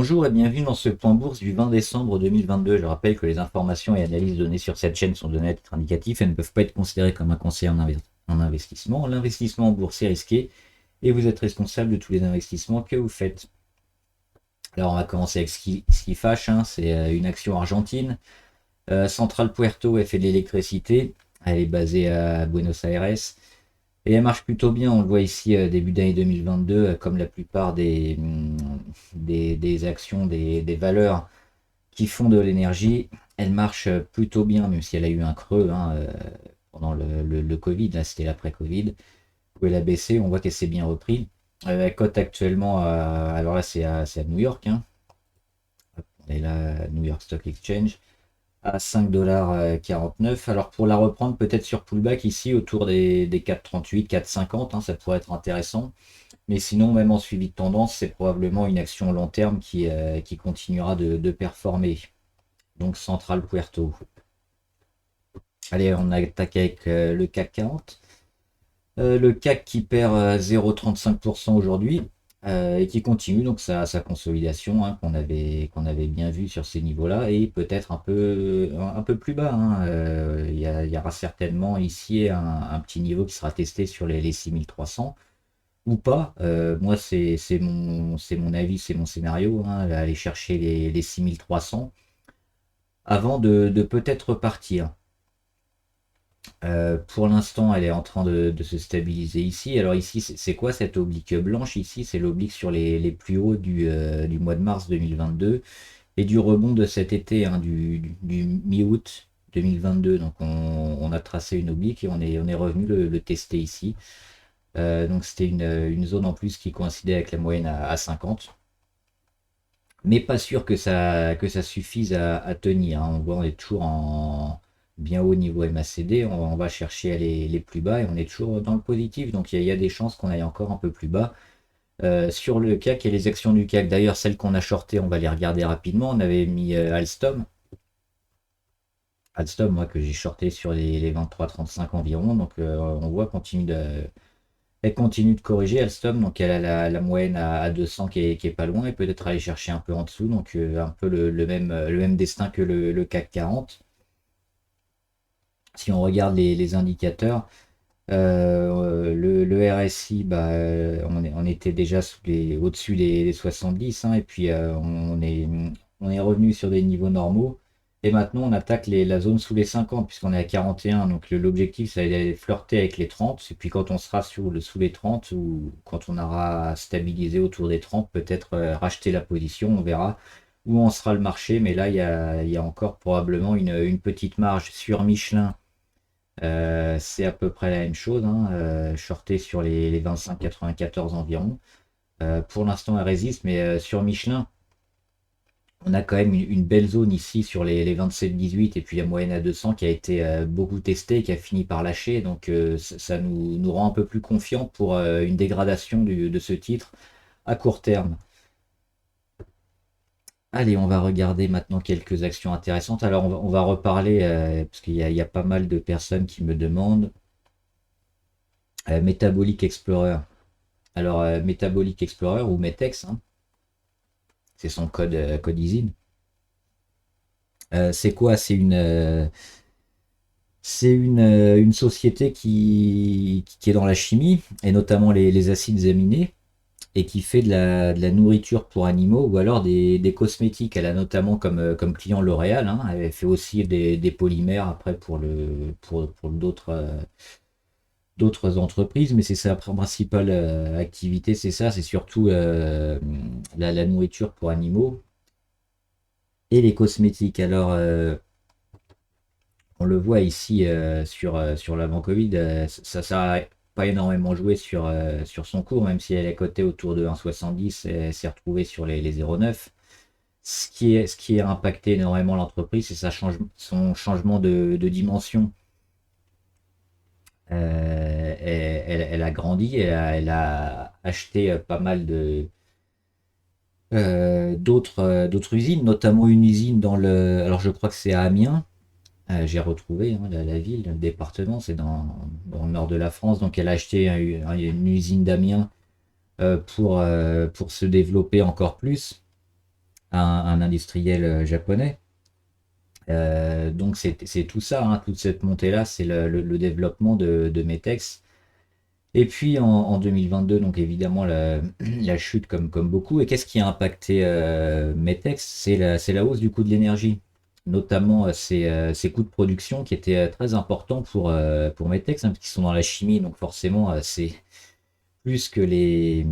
Bonjour et bienvenue dans ce point bourse du 20 décembre 2022. Je rappelle que les informations et analyses données sur cette chaîne sont données à titre indicatif et ne peuvent pas être considérées comme un conseil en investissement. L'investissement en bourse est risqué et vous êtes responsable de tous les investissements que vous faites. Alors on va commencer avec ce qui fâche, hein, c'est une action argentine. Central Puerto, elle fait de l'électricité. Elle est basée à Buenos Aires. Et elle marche plutôt bien, on le voit ici début d'année 2022, comme la plupart des actions, des valeurs qui font de l'énergie, elle marche plutôt bien, même si elle a eu un creux hein, pendant le Covid, là c'était l'après-Covid, où elle a baissé, on voit qu'elle s'est bien repris. Elle cote actuellement, alors là c'est à New York, hein. On est là, New York Stock Exchange, à 5,49 $. Alors pour la reprendre, peut-être sur pullback ici, autour des 4,38, 4,50, hein, ça pourrait être intéressant. Mais sinon, même en suivi de tendance, c'est probablement une action long terme qui continuera de performer. Donc Central Puerto. Allez, on attaque avec le CAC 40. Le CAC qui perd 0,35% aujourd'hui et qui continue donc sa consolidation hein, qu'on avait bien vu sur ces niveaux-là et peut-être un peu plus bas, hein. Il y aura certainement ici un petit niveau qui sera testé sur les 6300 ou pas. Moi, c'est mon avis, c'est mon scénario, hein, aller chercher les 6300 avant de peut-être repartir. Pour l'instant, elle est en train de se stabiliser ici. Alors ici, c'est quoi cette oblique blanche? Ici, c'est l'oblique sur les plus hauts du mois de mars 2022 et du rebond de cet été, hein, du mi-août 2022. Donc on a tracé une oblique et on est revenu le tester ici. Donc c'était une zone en plus qui coïncidait avec la moyenne à 50. Mais pas sûr que ça suffise à tenir, hein. On voit on est toujours en bien haut niveau MACD, on va chercher les plus bas et on est toujours dans le positif. Donc il y a des chances qu'on aille encore un peu plus bas. Sur le CAC et les actions du CAC, d'ailleurs celles qu'on a shortées, on va les regarder rapidement. On avait mis Alstom. Alstom, moi que j'ai shorté sur les 23,35 environ. Donc on voit elle continue de corriger Alstom, donc elle a la moyenne à 200 qui est pas loin et peut-être aller chercher un peu en dessous, donc un peu le même destin que le CAC 40. Si on regarde les indicateurs, le RSI, bah, on était déjà au-dessus des 70, hein, et puis on est revenu sur des niveaux normaux. Et maintenant, on attaque la zone sous les 50, puisqu'on est à 41. Donc l'objectif, c'est d'aller flirter avec les 30. Et puis quand on sera sous les 30, ou quand on aura stabilisé autour des 30, peut-être racheter la position, on verra où en sera le marché. Mais là, il y a encore probablement une petite marge sur Michelin. C'est à peu près la même chose, hein, shorté sur les 25,94 environ. Pour l'instant, elle résiste, mais sur Michelin, on a quand même une belle zone ici sur les 27,18 et puis la moyenne à 200 qui a été beaucoup testée et qui a fini par lâcher. Donc ça nous rend un peu plus confiants pour une dégradation de ce titre à court terme. Allez, on va regarder maintenant quelques actions intéressantes. Alors on va reparler, parce qu'il y a pas mal de personnes qui me demandent. Metabolic Explorer. Alors, Metabolic Explorer ou Metex, hein, c'est son code ISIN. C'est quoi? C'est une société qui est dans la chimie, et notamment les acides aminés, et qui fait de la nourriture pour animaux ou alors des cosmétiques. Elle a notamment comme client L'Oréal, hein. Elle fait aussi des polymères après pour d'autres entreprises, mais c'est sa principale activité, c'est ça, c'est surtout la nourriture pour animaux et les cosmétiques. Alors, on le voit ici sur l'avant Covid, ça n'a pas énormément joué sur son cours, même si elle est cotée autour de 1,70, elle s'est retrouvée sur les 0,9. Ce qui a impacté énormément l'entreprise, c'est son changement de dimension. Elle a grandi, elle a acheté pas mal d'autres usines, notamment une usine alors je crois que c'est à Amiens. J'ai retrouvé hein, la ville, le département, c'est dans le nord de la France. Donc elle a acheté une usine d'Amiens pour se développer encore plus. un industriel japonais. Donc c'est tout ça, hein, toute cette montée-là, c'est le développement de Metex. Et puis en 2022, donc évidemment la chute comme beaucoup. Et qu'est-ce qui a impacté Metex? C'est la hausse du coût de l'énergie, notamment ces coûts de production qui étaient très importants pour Metex, hein, parce qu'ils sont dans la chimie, donc forcément c'est plus que les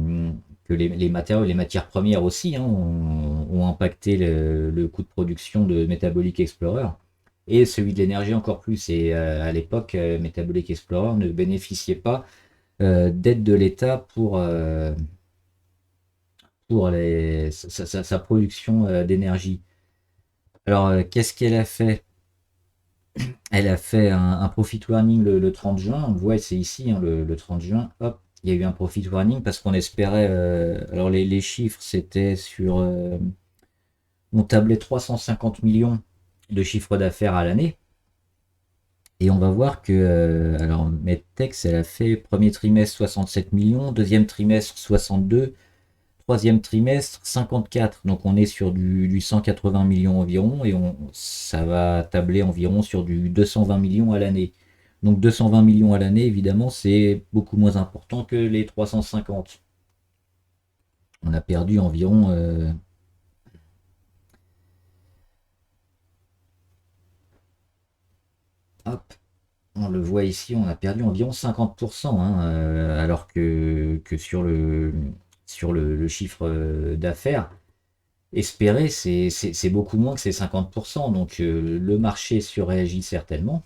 matériaux, les matières premières aussi, hein, ont impacté le coût de production de Metabolic Explorer. Et celui de l'énergie encore plus. Et à l'époque, Metabolic Explorer ne bénéficiait pas d'aide de l'État pour sa production d'énergie. Alors, qu'est-ce qu'elle a fait? Elle a fait un profit warning le 30 juin. On le voit, c'est ici, hein, le 30 juin. Hop, il y a eu un profit warning parce qu'on espérait. Alors, les chiffres, c'était sur. On tablait 350 millions de chiffre d'affaires à l'année. Et on va voir que. Alors, Medtex, elle a fait premier trimestre 67 millions, deuxième trimestre 62, troisième trimestre 54. Donc, on est sur du 180 millions environ et ça va tabler environ sur du 220 millions à l'année. Donc 220 millions à l'année, évidemment, c'est beaucoup moins important que les 350. On a perdu environ. Hop, on le voit ici, on a perdu environ 50%, hein, alors que sur le chiffre d'affaires espéré, c'est beaucoup moins que ces 50%. Donc le marché surréagit certainement.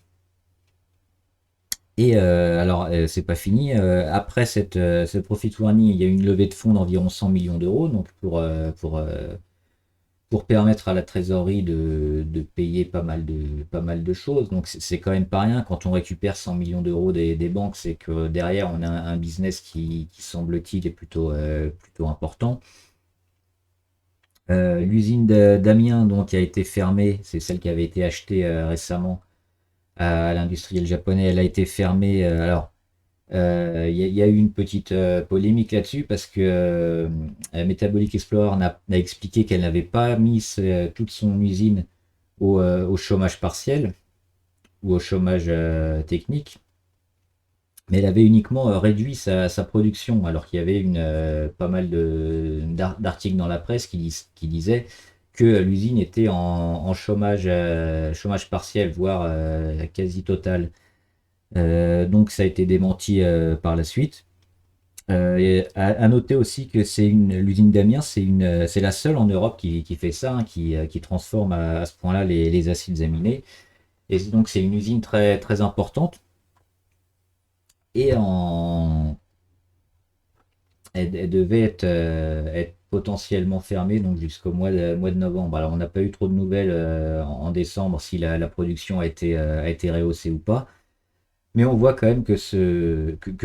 Et alors, c'est pas fini. Après ce profit warning, il y a eu une levée de fonds d'environ 100 millions d'euros, donc pour permettre à la trésorerie de payer pas mal de choses. Donc c'est quand même pas rien. Quand on récupère 100 millions d'euros des banques, c'est que derrière, on a un business qui semble-t-il, est plutôt important. L'usine d'Amiens, donc, a été fermée. C'est celle qui avait été achetée récemment à l'industriel japonais. Elle a été fermée. Alors, il y a eu une petite polémique là-dessus parce que Metabolic Explorer a expliqué qu'elle n'avait pas mis toute son usine au chômage partiel ou au chômage technique, mais elle avait uniquement réduit sa production, alors qu'il y avait pas mal d'articles dans la presse qui disaient que l'usine était en chômage partiel, voire quasi total. Donc ça a été démenti par la suite. Et à noter aussi que l'usine d'Amiens, c'est la seule en Europe qui fait ça, hein, qui transforme à ce point-là les acides aminés. Et donc c'est une usine très, très importante. Et elle devait être potentiellement fermée donc jusqu'au mois de novembre. Alors on n'a pas eu trop de nouvelles en décembre si la production a été rehaussée ou pas. Mais on voit quand même que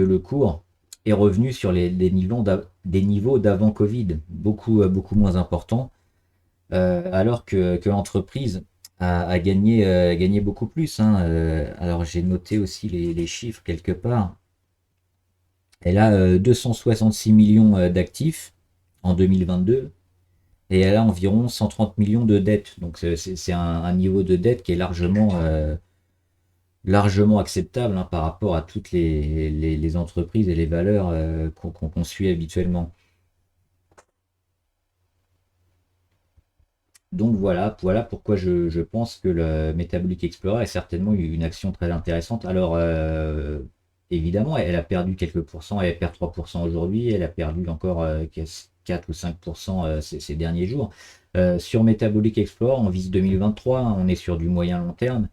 le cours est revenu sur des niveaux d'avant Covid, beaucoup moins importants, alors que l'entreprise a gagné beaucoup plus, hein. Alors j'ai noté aussi les chiffres quelque part. Elle a 266 millions d'actifs en 2022 et elle a environ 130 millions de dettes. Donc c'est un niveau de dette qui est largement acceptable, hein, par rapport à toutes les entreprises et les valeurs qu'on suit habituellement. Donc voilà pourquoi je pense que le Metabolic Explorer est certainement une action très intéressante. Alors évidemment, elle a perdu quelques pourcents, elle perd 3% aujourd'hui, elle a perdu encore 4 ou 5% ces derniers jours. Sur Metabolic Explorer, on vise 2023, hein, on est sur du moyen long terme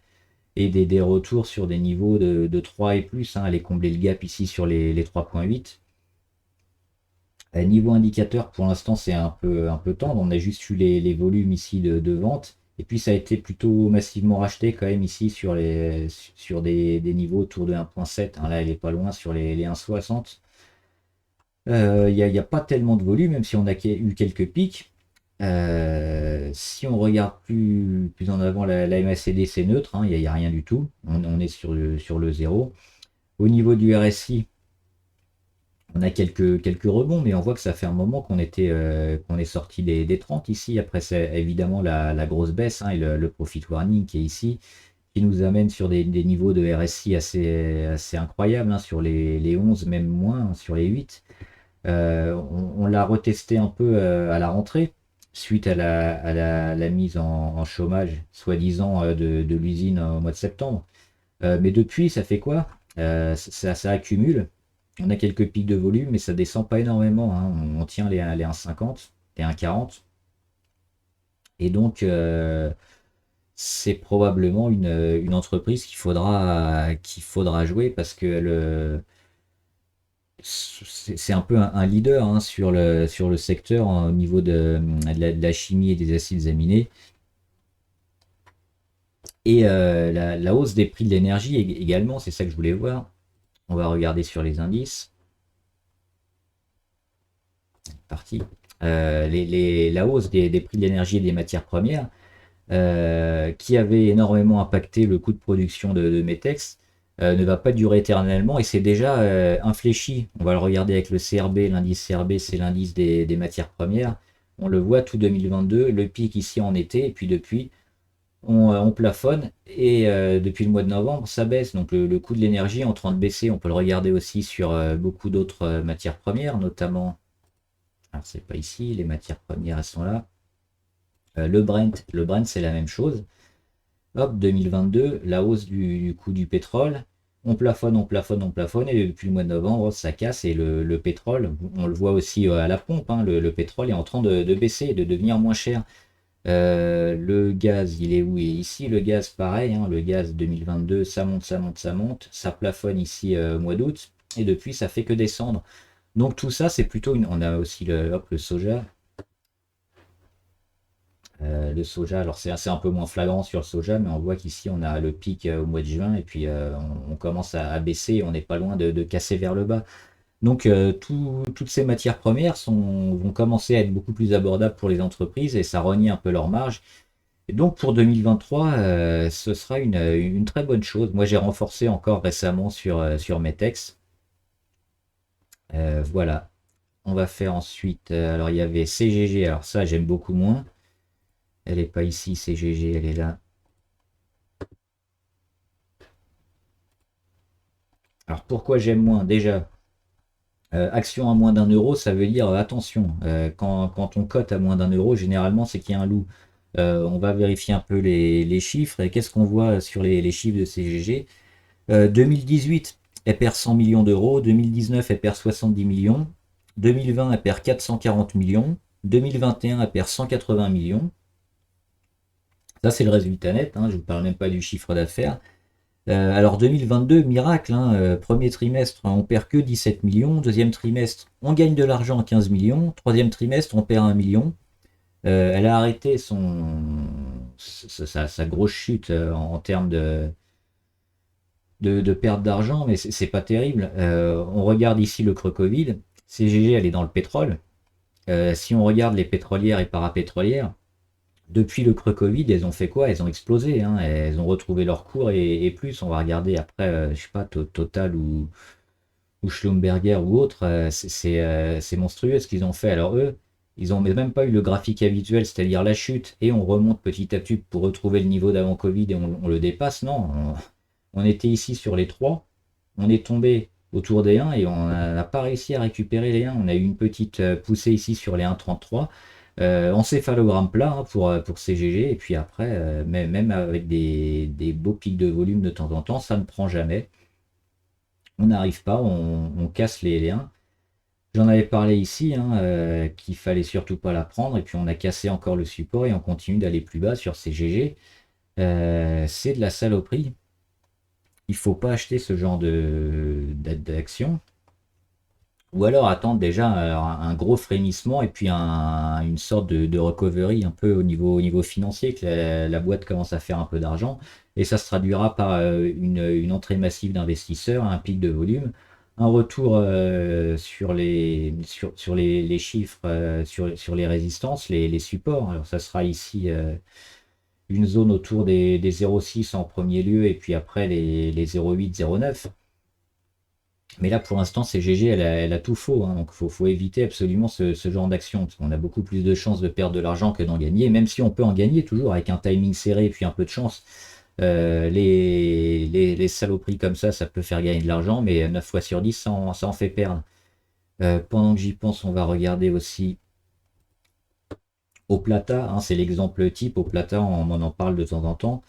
et des retours sur des niveaux de 3 et plus, hein, aller combler le gap ici sur les 3,8. Niveau indicateur, pour l'instant, c'est un peu tendre. On a juste eu les volumes ici de vente. Et puis, ça a été plutôt massivement racheté quand même ici sur des niveaux autour de 1,7. Hein, là, elle est pas loin sur les 1,60. Il n'y a pas tellement de volume, même si on a eu quelques pics. Si on regarde plus en avant, la MACD, c'est neutre, hein, il n'y a rien du tout. On est sur le zéro. Au niveau du RSI, On a quelques rebonds, mais on voit que ça fait un moment qu'on est sorti des 30 ici. Après, c'est évidemment la grosse baisse, hein, et le profit warning qui est ici, qui nous amène sur des niveaux de RSI assez incroyables, hein, sur les 11, même moins, hein, sur les 8. On l'a retesté un peu à la rentrée, suite à la mise en chômage, soi-disant, de l'usine au mois de septembre. Mais depuis, ça fait quoi? Ça accumule. On a quelques pics de volume, mais ça descend pas énormément, hein. On tient les 1,50, les 1,40. Et donc, c'est probablement une entreprise qu'il faudra jouer parce que c'est un peu un leader, hein, sur le secteur, hein, au niveau de la chimie et des acides aminés. Et la hausse des prix de l'énergie également, c'est ça que je voulais voir. On va regarder sur les indices. Parti. La hausse des prix de l'énergie et des matières premières, qui avait énormément impacté le coût de production de mes textes, ne va pas durer éternellement et c'est déjà infléchi. On va le regarder avec le CRB. L'indice CRB, c'est l'indice des matières premières. On le voit tout 2022, le pic ici en été, et puis depuis, on plafonne, et depuis le mois de novembre, ça baisse. Donc le coût de l'énergie est en train de baisser. On peut le regarder aussi sur beaucoup d'autres matières premières, notamment, alors c'est pas ici, les matières premières, elles sont là. Le Brent, c'est la même chose. Hop, 2022, la hausse du coût du pétrole. On plafonne, on plafonne, on plafonne, et depuis le mois de novembre, ça casse, et le pétrole, on le voit aussi à la pompe, hein, le pétrole est en train de baisser, de devenir moins cher. Le gaz, il est où? Il est ici. Le gaz, pareil, hein, le gaz 2022, ça monte, ça monte, ça monte. Ça plafonne ici au mois d'août. Et depuis, ça fait que descendre. Donc tout ça, c'est plutôt On a aussi le soja. Le soja, alors c'est un peu moins flagrant sur le soja, mais on voit qu'ici, on a le pic au mois de juin. Et puis on commence à baisser. Et on n'est pas loin de casser vers le bas. Donc toutes ces matières premières vont commencer à être beaucoup plus abordables pour les entreprises, et ça renie un peu leur marge. Et donc pour 2023, ce sera une très bonne chose. Moi, j'ai renforcé encore récemment sur mes textes. Voilà. On va faire ensuite. Alors, il y avait CGG. Alors, ça, j'aime beaucoup moins. Elle n'est pas ici, CGG, elle est là. Alors, pourquoi j'aime moins? Déjà, action à moins d'1 euro, ça veut dire attention. Quand on cote à moins d'1 euro, généralement, c'est qu'il y a un loup. On va vérifier un peu les chiffres. Et qu'est-ce qu'on voit sur les chiffres de CGG? 2018, elle perd 100 millions d'euros. 2019, elle perd 70 millions. 2020, elle perd 440 millions. 2021, elle perd 180 millions. Ça, c'est le résultat net, hein, je ne vous parle même pas du chiffre d'affaires. Alors 2022, miracle, hein, premier trimestre, on perd que 17 millions. Deuxième trimestre, on gagne de l'argent, 15 millions. Troisième trimestre, on perd 1 million. Elle a arrêté sa grosse chute en termes de perte d'argent, mais c'est pas terrible. On regarde ici le creux Covid. CGG, elle est dans le pétrole. Si on regarde les pétrolières et parapétrolières, depuis le creux Covid, elles ont fait quoi? Elles ont explosé, hein. Elles ont retrouvé leur cours, et plus. On va regarder après, je sais pas, Total ou Schlumberger ou autre. C'est monstrueux ce qu'ils ont fait. Alors eux, ils ont même pas eu le graphique habituel, c'est-à-dire la chute, et on remonte petit à petit pour retrouver le niveau d'avant Covid, et on le dépasse. Non, on était ici sur les 3, on est tombé autour des 1, et on n'a pas réussi à récupérer les 1. On a eu une petite poussée ici sur les 1,33. Encéphalogramme plat, hein, pour CGG, et puis après, même avec des beaux pics de volume de temps en temps, ça ne prend jamais. On n'arrive pas, on casse les 1. J'en avais parlé ici, hein, qu'il fallait surtout pas la prendre, et puis on a cassé encore le support et on continue d'aller plus bas sur CGG. C'est de la saloperie. Il faut pas acheter ce genre d'action. Ou alors attendre déjà un gros frémissement, et puis une sorte de recovery un peu au niveau financier, que la boîte commence à faire un peu d'argent, et ça se traduira par une entrée massive d'investisseurs, un pic de volume, un retour sur les chiffres, sur les résistances, les supports. Alors ça sera ici une zone autour des 0,6 en premier lieu, et puis après les 0,8, 0,9. Mais là, pour l'instant, CGG, elle a tout faux, hein, donc faut éviter absolument ce genre d'action, parce qu'on a beaucoup plus de chances de perdre de l'argent que d'en gagner, même si on peut en gagner toujours avec un timing serré et puis un peu de chance. Les saloperies comme ça peut faire gagner de l'argent, mais 9 fois sur 10, ça en fait perdre. Pendant que j'y pense, on va regarder aussi au Plata, hein, c'est l'exemple type. Au Plata, on en parle de temps en temps.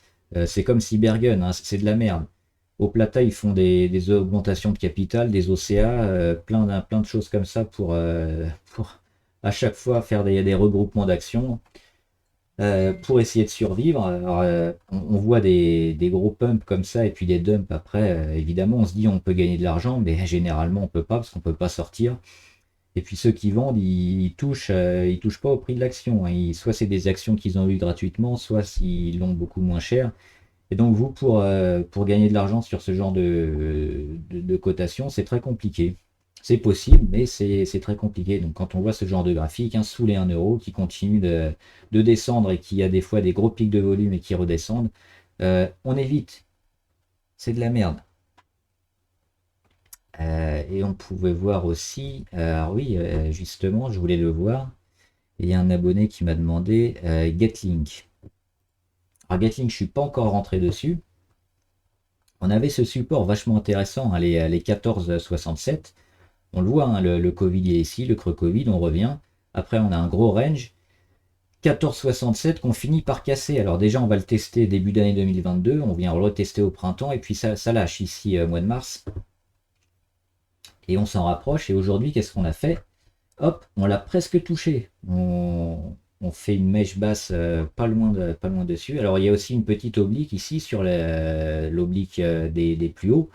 C'est comme Cybergun, hein, c'est de la merde. Au Plata, ils font des augmentations de capital, des OCA, plein de choses comme ça pour à chaque fois faire des regroupements d'actions pour essayer de survivre. Alors, on voit des gros pumps comme ça et puis des dumps après. Évidemment, on se dit on peut gagner de l'argent, mais généralement on peut pas parce qu'on peut pas sortir. Et puis ceux qui vendent, ils touchent pas au prix de l'action, hein. Soit c'est des actions qu'ils ont eues gratuitement, soit s'ils l'ont beaucoup moins cher. Et donc vous, pour gagner de l'argent sur ce genre de cotation, c'est très compliqué. C'est possible, mais c'est très compliqué. Donc quand on voit ce genre de graphique, hein, sous les 1 € qui continue de descendre et qui a des fois des gros pics de volume et qui redescendent, on évite. C'est de la merde. Et on pouvait voir aussi, alors oui, justement, je voulais le voir. Il y a un abonné qui m'a demandé Getlink. Alors Getlink, je suis pas encore rentré dessus. On avait ce support vachement intéressant, hein, les 14,67. On le voit, hein, le Covid est ici, le creux Covid, on revient. Après, on a un gros range. 14,67 qu'on finit par casser. Alors déjà, on va le tester début d'année 2022. On vient le retester au printemps et puis ça lâche ici, mois de mars. Et on s'en rapproche. Et aujourd'hui, qu'est-ce qu'on a fait? Hop, on l'a presque touché. On fait une mèche basse pas loin dessus. Alors il y a aussi une petite oblique ici sur l'oblique des plus hauts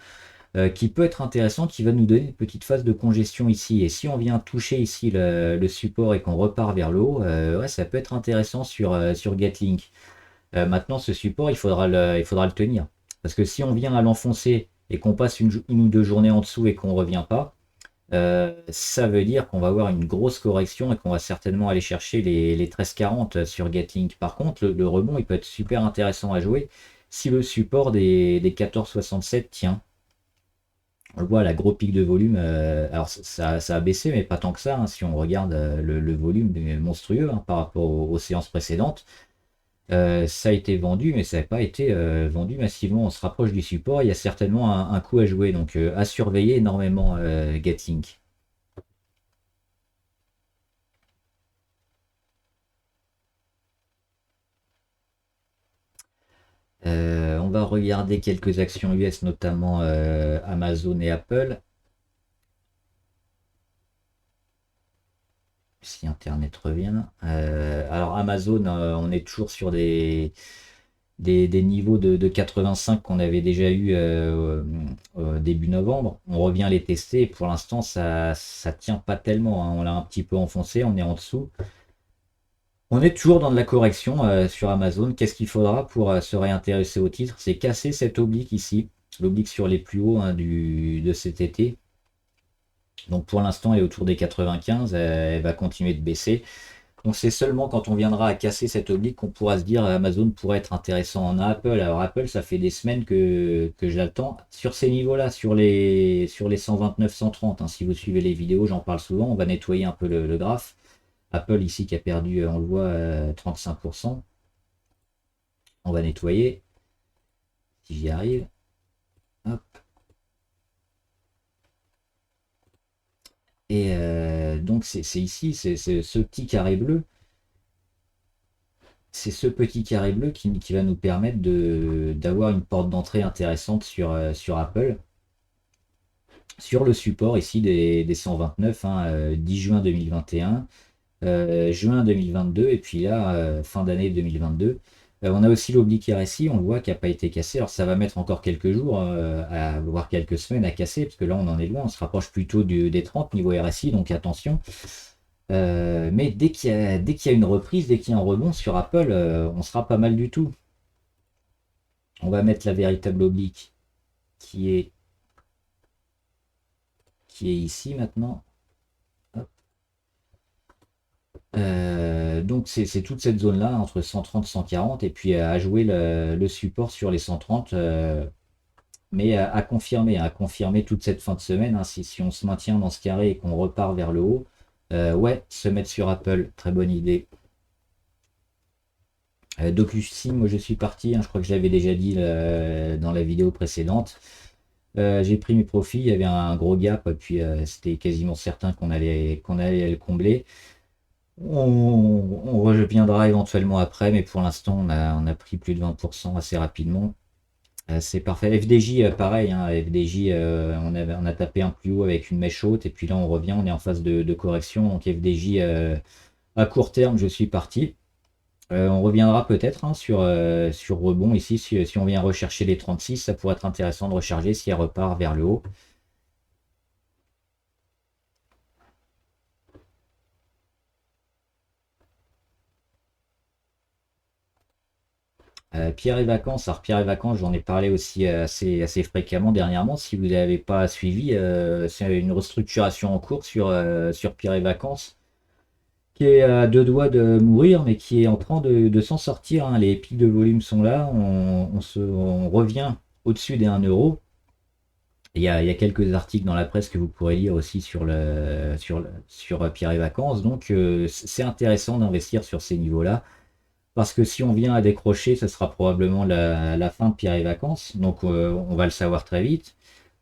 qui peut être intéressant, qui va nous donner une petite phase de congestion ici. Et si on vient toucher ici le support et qu'on repart vers le haut, ouais, ça peut être intéressant sur Getlink. Maintenant, ce support, il faudra le tenir. Parce que si on vient à l'enfoncer et qu'on passe une ou deux journées en dessous et qu'on ne revient pas, ça veut dire qu'on va avoir une grosse correction et qu'on va certainement aller chercher les 13,40 sur Getlink. Par contre, le rebond, il peut être super intéressant à jouer si le support des 14,67 tient. On le voit, la gros pic de volume. Alors ça a baissé, mais pas tant que ça, hein, si on regarde le volume monstrueux, hein, par rapport aux séances précédentes. Ça a été vendu, mais ça n'a pas été vendu massivement. On se rapproche du support. Il y a certainement un coup à jouer, donc à surveiller énormément Getlink. On va regarder quelques actions US, notamment Amazon et Apple. Si Internet revient. Alors Amazon, on est toujours sur des niveaux de 85 qu'on avait déjà eu début novembre. On revient les tester. Pour l'instant, ça tient pas tellement, hein. On l'a un petit peu enfoncé, on est en dessous. On est toujours dans de la correction sur Amazon. Qu'est-ce qu'il faudra pour se réintéresser au titre? C'est casser cette oblique ici, l'oblique sur les plus hauts, hein, de cet été. Donc pour l'instant, elle est autour des 95, elle va continuer de baisser. Donc c'est seulement quand on viendra à casser cette oblique qu'on pourra se dire Amazon pourrait être intéressant en Apple. Alors Apple, ça fait des semaines que j'attends sur ces niveaux-là, sur les 129, 130. Hein. Si vous suivez les vidéos, j'en parle souvent. On va nettoyer un peu le graphe. Apple ici qui a perdu, on le voit, 35%. On va nettoyer. Si j'y arrive. Hop. Et donc c'est ici, c'est ce petit carré bleu. C'est ce petit carré bleu qui va nous permettre d'avoir une porte d'entrée intéressante sur Apple. Sur le support ici des 129, hein, 10 juin 2021, juin 2022, et puis là, fin d'année 2022. On a aussi l'oblique RSI, on le voit qui n'a pas été cassé. Alors ça va mettre encore quelques jours, voire quelques semaines à casser, parce que là on en est loin, on se rapproche plutôt des 30 niveau RSI, donc attention. Mais dès qu'il y a une reprise, dès qu'il y a un rebond sur Apple, on sera pas mal du tout. On va mettre la véritable oblique qui est, qui est ici maintenant. Donc c'est toute cette zone-là, entre 130 et 140, et puis à jouer le support sur les 130. mais à confirmer toute cette fin de semaine, hein, si on se maintient dans ce carré et qu'on repart vers le haut, ouais, se mettre sur Apple, très bonne idée. DocuSim, moi je suis parti, hein, je crois que je l'avais déjà dit dans la vidéo précédente. J'ai pris mes profits, il y avait un gros gap, et puis c'était quasiment certain qu'on allait le combler. On reviendra éventuellement après, mais pour l'instant on a pris plus de 20% assez rapidement. C'est parfait. FDJ, pareil, hein, FDJ, on a tapé un plus haut avec une mèche haute, et puis là on revient, on est en phase de correction. Donc FDJ, à court terme, je suis parti. On reviendra peut-être, hein, sur rebond ici. Si on vient rechercher les 36, ça pourrait être intéressant de recharger si elle repart vers le haut. Pierre et Vacances, alors Pierre et Vacances, j'en ai parlé aussi assez fréquemment dernièrement. Si vous n'avez pas suivi, c'est une restructuration en cours sur Pierre et Vacances, qui est à deux doigts de mourir, mais qui est en train de s'en sortir, hein. Les pics de volume sont là, on revient au-dessus des 1 euro. Il y a quelques articles dans la presse que vous pourrez lire aussi sur Pierre et Vacances. Donc c'est intéressant d'investir sur ces niveaux-là. Parce que si on vient à décrocher, ce sera probablement la fin de Pierre et Vacances. Donc on va le savoir très vite.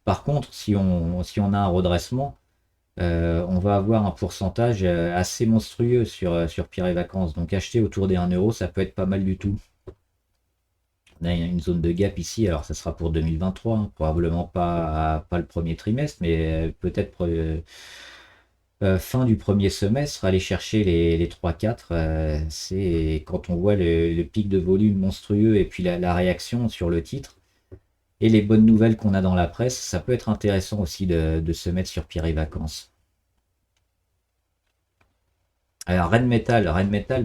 Par contre, si on a un redressement, on va avoir un pourcentage assez monstrueux sur Pierre et Vacances. Donc acheter autour des 1 euro, ça peut être pas mal du tout. On a une zone de gap ici, alors ça sera pour 2023, hein, probablement pas le premier trimestre, mais peut-être fin du premier semestre, aller chercher les 3-4, c'est quand on voit le pic de volume monstrueux et puis la réaction sur le titre et les bonnes nouvelles qu'on a dans la presse, ça peut être intéressant aussi de se mettre sur Pierre et Vacances. Alors Rennes Metal,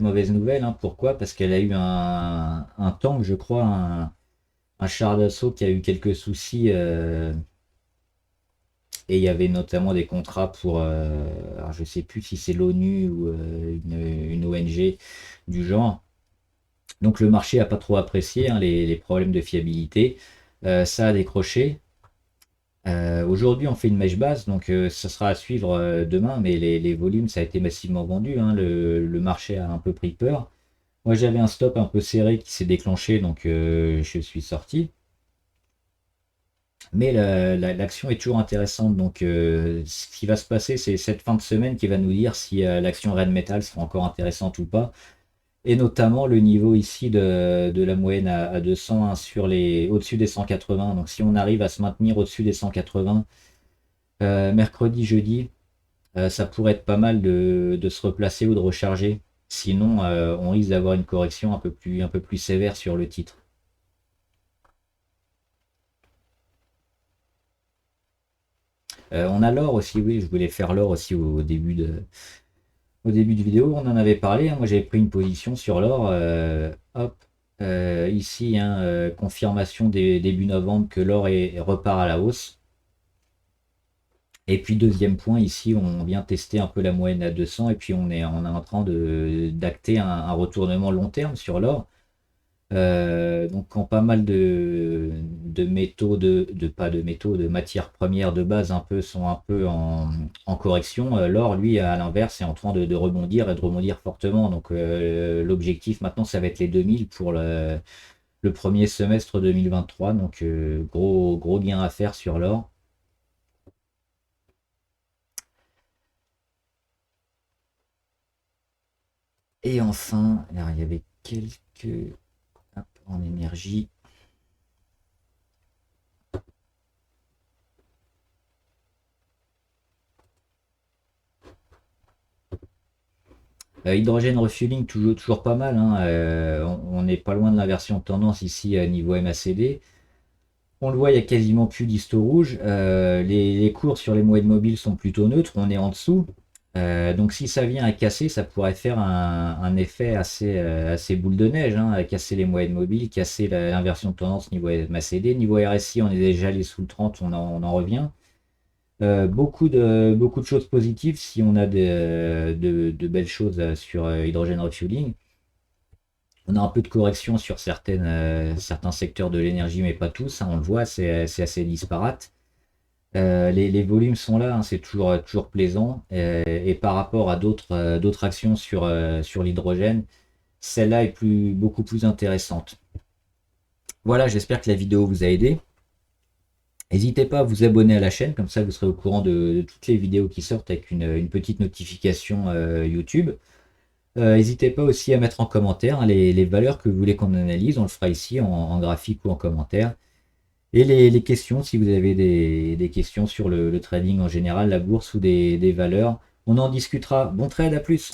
mauvaise nouvelle, hein, pourquoi? Parce qu'elle a eu un tank, je crois, un char d'assaut qui a eu quelques soucis, et il y avait notamment des contrats pour, alors je sais plus si c'est l'ONU ou une ONG du genre. Donc le marché n'a pas trop apprécié, hein, les problèmes de fiabilité. Ça a décroché. Aujourd'hui, on fait une mèche basse, donc ça sera à suivre demain, mais les volumes, ça a été massivement vendu, hein. Le marché a un peu pris peur. Moi, j'avais un stop un peu serré qui s'est déclenché, donc je suis sorti. Mais l'action est toujours intéressante. Donc, ce qui va se passer, c'est cette fin de semaine qui va nous dire si l'action Red Metal sera encore intéressante ou pas. Et notamment le niveau ici de la moyenne à 200, hein, au-dessus des 180. Donc, si on arrive à se maintenir au-dessus des 180 mercredi, jeudi, ça pourrait être pas mal de se replacer ou de recharger. Sinon, on risque d'avoir une correction un peu plus sévère sur le titre. On a l'or aussi, oui, je voulais faire l'or aussi au début de vidéo, on en avait parlé, hein. Moi j'avais pris une position sur l'or. Hop, ici, hein, confirmation début novembre que l'or repart à la hausse. Et puis deuxième point, ici on vient tester un peu la moyenne à 200 et puis on est en train d'acter un retournement long terme sur l'or. Donc quand pas mal de métaux, pas de métaux, de matières premières de base sont un peu en correction, l'or, lui, à l'inverse, est en train de rebondir et de rebondir fortement. Donc l'objectif maintenant, ça va être les 2000 pour le premier semestre 2023. Donc gros, gros gain à faire sur l'or. Et enfin, alors, il y avait quelques... Hop, en énergie. Hydrogène refueling, toujours pas mal, hein. On n'est pas loin de l'inversion de tendance ici à niveau MACD. On le voit, il n'y a quasiment plus d'histo rouge. Les cours sur les moyennes mobiles sont plutôt neutres, on est en dessous. Donc si ça vient à casser, ça pourrait faire un effet assez boule de neige, hein, à casser les moyennes mobiles, casser l'inversion de tendance niveau MACD. Niveau RSI, on est déjà allé sous le 30, on en revient. Beaucoup de choses positives si on a de belles choses sur hydrogène refueling. On a un peu de correction sur certains secteurs de l'énergie, mais pas tous, hein, on le voit, c'est assez disparate. Les volumes sont là, hein, c'est toujours plaisant. Et par rapport à d'autres actions sur l'hydrogène, celle-là est beaucoup plus intéressante. Voilà, j'espère que la vidéo vous a aidé. N'hésitez pas à vous abonner à la chaîne, comme ça vous serez au courant de toutes les vidéos qui sortent avec une petite notification YouTube. N'hésitez pas aussi à mettre en commentaire, hein, les valeurs que vous voulez qu'on analyse, on le fera ici en graphique ou en commentaire. Et les questions, si vous avez des questions sur le trading en général, la bourse ou des valeurs, on en discutera. Bon trade, à plus!